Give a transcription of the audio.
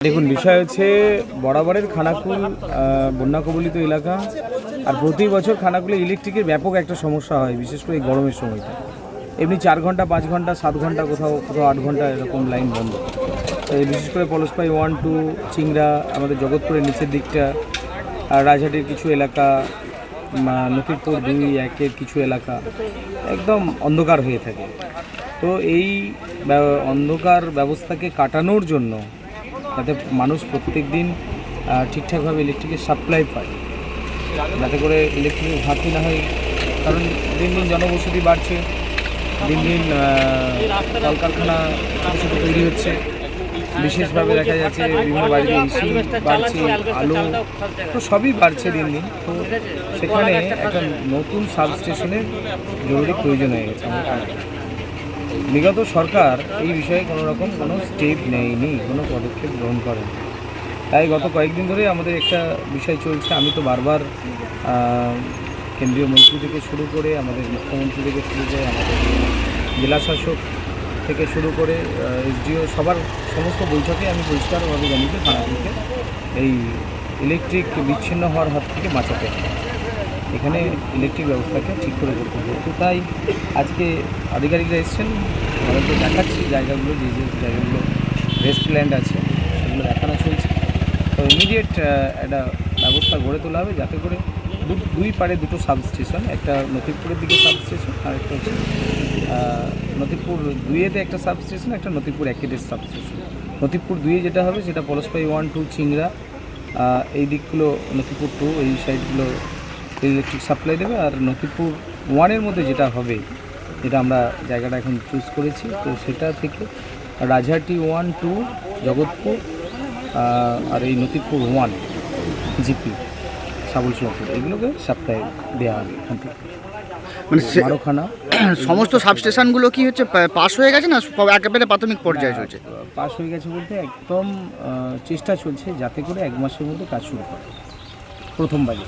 দেখুন, বিষয় হচ্ছে বরাবরের খানাকুল বন্যা কবলিত এলাকা, আর প্রতি বছর খানাকুলে ইলেকট্রিকের ব্যাপক একটা সমস্যা হয়, বিশেষ করে এই গরমের সময়টা। এমনি 4 ঘন্টা 5 ঘন্টা 7 ঘন্টা কোথাও 8 ঘন্টা এরকম লাইন বন্ধ। এই বিশেষ করে পলসপাই 1, 2, চিংড়া, আমাদের জগৎপুরের নিচের দিকটা, আর রাজহাটের কিছু এলাকা, নকিরপুর 2, 1-এর কিছু এলাকা একদম অন্ধকার হয়ে থাকে। তো এই অন্ধকার ব্যবস্থাকে কাটানোর জন্য, যাতে মানুষ প্রত্যেক দিন ঠিকঠাকভাবে ইলেকট্রিকের সাপ্লাই পায়, যাতে করে ইলেকট্রিকের ঘাটতি না হয়। কারণ দিন দিন জনবসতি বাড়ছে, দিন দিন কলকারখানা ছোটো ছোটো তৈরি হচ্ছে, বিশেষভাবে দেখা যাচ্ছে বিভিন্ন বাড়িতে এসি বাড়ছে, আলো তো সবই বাড়ছে দিন দিন। তো সেখানে একটা নতুন সাবস্টেশনের জরুরি প্রয়োজন হয়ে গেছে। বিগত সরকার এই বিষয়ে কোনো রকম কোনো স্টেপ নেয়নি, কোনো পদক্ষেপ গ্রহণ করেনি। তাই গত কয়েকদিন ধরে আমাদের একটা বিষয় চলছে। আমি তো বারবার কেন্দ্রীয় মন্ত্রী থেকে শুরু করে, আমাদের মুখ্যমন্ত্রী থেকে শুরু করে, আমাদের জেলা শাসক থেকে শুরু করে এসডিও, সমস্ত বৈঠকে আমি পরিষ্কারভাবে জানিয়েছি খানাকুলকে এই ইলেকট্রিক বিচ্ছিন্ন হওয়ার হাত থেকে বাঁচাতে হবে, এখানে ইলেকট্রিক ব্যবস্থাকে ঠিক করে করতে হবে। তো তাই আজকে আধিকারিকরা এসেছেন, আমাদেরকে দেখাচ্ছি জায়গাগুলো, যে যে জায়গাগুলো রেস্ট ল্যান্ড আছে সেগুলো দেখানো চলছে। তো ইমিডিয়েট একটা ব্যবস্থা গড়ে তোলা হবে, যাতে করে দুই পারে দুটো সাবস্টেশন, একটা নথিপুরের দিকে সাবস্টেশন, আর একটা হচ্ছে নথিপুর 2-এতে একটা সাবস্টেশন, একটা নথিপুর 1-এর সাবস্টেশন। নথিপুর 2-এ যেটা হবে সেটা পলসপাই 1, 2, চিংড়া, এই দিকগুলো নথিপুর 2, এই সাইডগুলো ইলেকট্রিক সাপ্লাই দেবে। আর নথিপুর 1-এর মধ্যে যেটা হবে, যেটা আমরা জায়গাটা এখন চুজ করেছি, তো সেটা থেকে রাজহাটি 1, 2, জগৎপুর, আর এই নথিপুর 1 জিপি সাবলসিংপুর, এগুলোকে সাপ্লাই দেওয়া হবে এখান থেকে। মানে মারোখানা সমস্ত সাবস্টেশনগুলো কি হচ্ছে পাস হয়ে গেছে না একেবারে প্রাথমিক পর্যায়ে চলছে? পাস হয়ে গেছে বলতে একদম চেষ্টা চলছে যাতে করে 1 মাসের মধ্যে কাজ শুরু করে প্রথম বাজে।